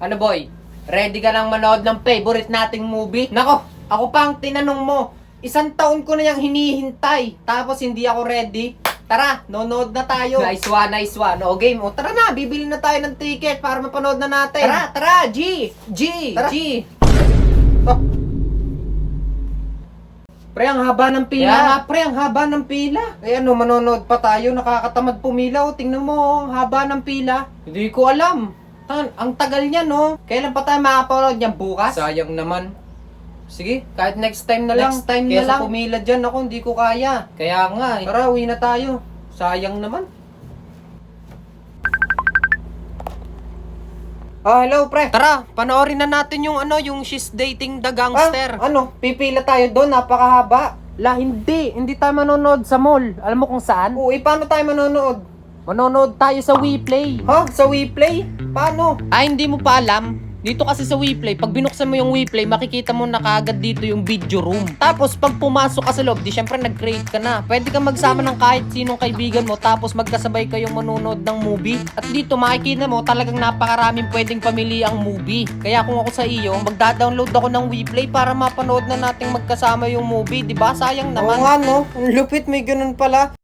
Ano boy? Ready ka nang manood ng favorite nating movie? Nako, ako pa ang tinanong mo. Isang taon ko na yung hinihintay. Tapos hindi ako ready. Tara, nonood na tayo. Nice one, nice one. O game, o tara na, bibili na tayo ng ticket para mapanood na natin. Tara, tara, G! Tara. G! Oh. Pre, ang haba ng pila. Kaya nga pre, ang haba ng pila. Eh ano, manonood pa tayo, nakakatamad pumila. O, tingnan mo, ang haba ng pila. Hindi ko alam. Ang tagal niya, no? Kailan pa tayo makapanood niyan? Bukas? Sayang naman. Sige, kahit next time na lang. Next time na Kesa lang. pumila dyan ako, hindi ko kaya. Kaya nga eh. Tara, uwi na tayo. Sayang naman. Hello, pre. Tara, panoorin na natin yung yung She's Dating the Gangster. Ano? Pipila tayo doon, napakahaba. Hindi tayo manonood sa mall. Alam mo kung saan? Uy, paano tayo manonood? Manonood tayo sa WePlay. Ha? Sa WePlay? Paano? Hindi mo pa alam? Dito kasi sa WePlay, pag binuksan mo yung WePlay, makikita mo na kaagad dito yung video room. Tapos pag pumasok ka sa loob, di syempre nag-create ka na. Pwede kang magsama ng kahit sinong kaibigan mo, tapos magkasabay kayong manonood ng movie. At dito makikita mo talagang napakaraming pwedeng pamili ang movie. Kaya kung ako sa iyo, magda-download ako ng WePlay para mapanood na nating magkasama yung movie. Di ba? Sayang naman. Oo nga, no? Ang lupit, may ganun pala.